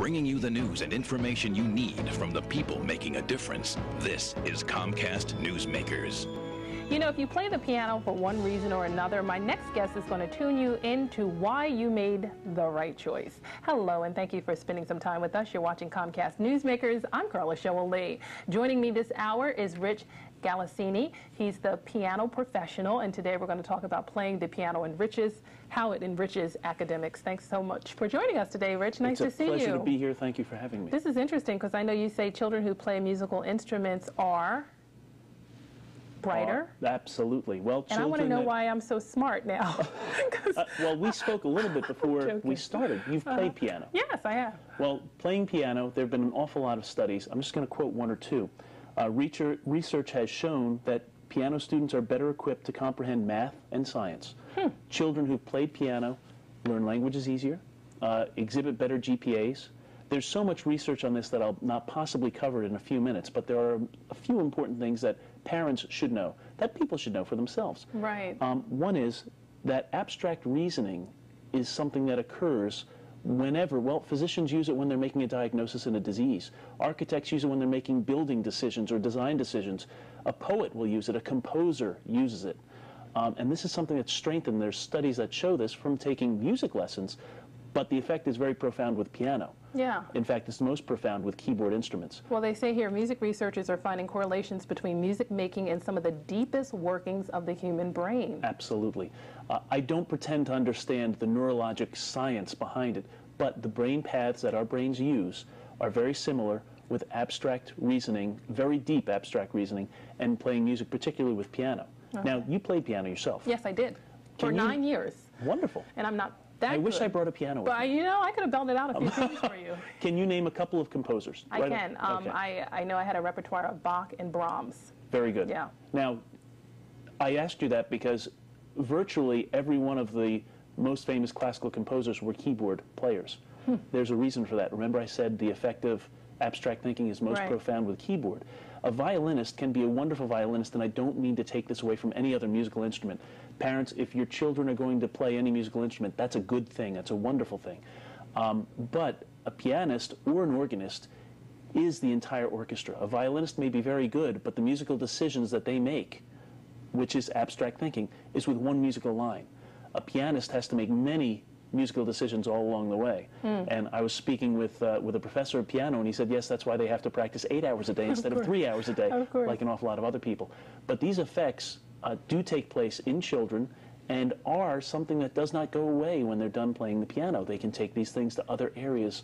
bringing you the news and information you need from the people making a difference. This is Comcast Newsmakers. You know, if you play the piano for one reason or another, my next guest is going to tune you into why you made the right choice. Hello, and thank you for spending some time with us. You're watching Comcast Newsmakers. I'm Carla Show-Lee. Joining me this hour is Rich Galassini. He's the piano professional, and today we're going to talk about playing the piano how it enriches academics. Thanks so much for joining us today, Rich. Nice to see you. It's a pleasure to be here. Thank you for having me. This is interesting because I know you say children who play musical instruments are brighter. Absolutely. Well, and I want to know why I'm so smart now. Well, we spoke a little bit before we started. You've played piano. Yes, I have. Well, playing piano, there have been an awful lot of studies. I'm just going to quote one or two. Research has shown that piano students are better equipped to comprehend math and science. Children who've played piano learn languages easier, exhibit better GPAs. There's so much research on this that I'll not possibly cover in a few minutes, but there are a few important things that parents should know, that people should know for themselves. Right. One is that abstract reasoning is something that occurs whenever, well, physicians use it when they're making a diagnosis in a disease. Architects use it when they're making building decisions or design decisions. A poet will use it. A composer uses it. And this is something that's strengthened. There's studies that show this from taking music lessons, but the effect is very profound with piano. Yeah. In fact, it's most profound with keyboard instruments. Well, they say here music researchers are finding correlations between music making and some of the deepest workings of the human brain. Absolutely. I don't pretend to understand the neurologic science behind it, but the brain paths that our brains use are very similar with abstract reasoning, very deep abstract reasoning, and playing music, particularly with piano. Okay. Now, you played piano yourself. Yes, I did. For 9 years. Wonderful. And I'm not that I wish good. I brought a piano with me. But, you know, I could have belted out a few things for you. Can you name a couple of composers? I can. Okay. I know I had a repertoire of Bach and Brahms. Very good. Yeah. Now, I asked you that because virtually every one of the most famous classical composers were keyboard players. There's a reason for that. Remember I said the effect of abstract thinking is most profound with keyboard. A violinist can be a wonderful violinist, and I don't mean to take this away from any other musical instrument. Parents, if your children are going to play any musical instrument, that's a good thing. That's a wonderful thing. But a pianist or an organist is the entire orchestra. A violinist may be very good, but the musical decisions that they make, which is abstract thinking, is with one musical line. A pianist has to make many musical decisions all along the way. And I was speaking with a professor of piano, and he said, yes, that's why they have to practice 8 hours a day instead of 3 hours a day, like an awful lot of other people. But these effects do take place in children and are something that does not go away when they're done playing the piano. They can take these things to other areas.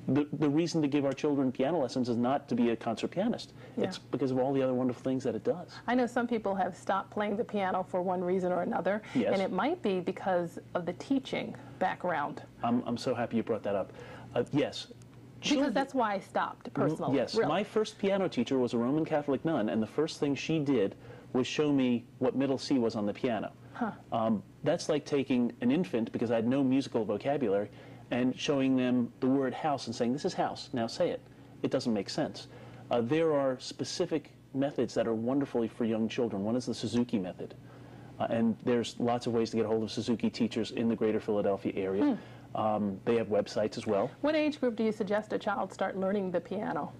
The reason to give our children piano lessons is not to be a concert pianist. Yeah. It's because of all the other wonderful things that it does. I know some people have stopped playing the piano for one reason or another, and it might be because of the teaching background. I'm so happy you brought that up. Yes. Because that's why I stopped, personally. Yes. Really. My first piano teacher was a Roman Catholic nun, and the first thing she did was show me what middle C was on the piano. That's like taking an infant, because I had no musical vocabulary, and showing them the word house and saying, this is house, now say it. It doesn't make sense. There are specific methods that are wonderfully for young children. One is the Suzuki method. And there's lots of ways to get a hold of Suzuki teachers in the greater Philadelphia area. They have websites as well. What age group do you suggest a child start learning the piano?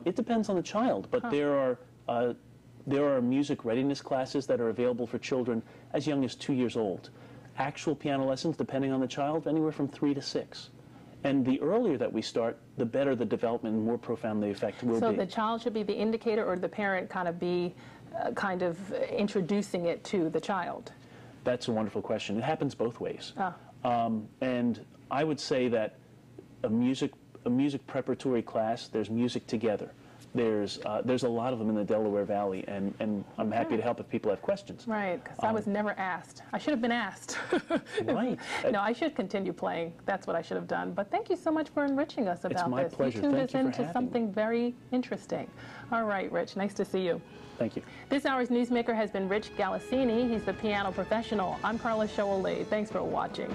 It depends on the child, but there are music readiness classes that are available for children as young as 2 years old. Actual piano lessons, depending on the child, anywhere from 3 to 6. And the earlier that we start, the better the development and more profound the effect will be. So the child should be the indicator, or the parent kind of be introducing it to the child? That's a wonderful question. It happens both ways. And I would say that a music preparatory class, there's music together. There's a lot of them in the Delaware Valley, and I'm happy to help if people have questions. Right, because I was never asked. I should have been asked. Right. No, I should continue playing. That's what I should have done. But thank you so much for enriching us about this. It's my pleasure. You tuned us into something very interesting. All right, Rich, nice to see you. Thank you. This hour's newsmaker has been Rich Galassini. He's the piano professional. I'm Carla Show-Lee. Thanks for watching.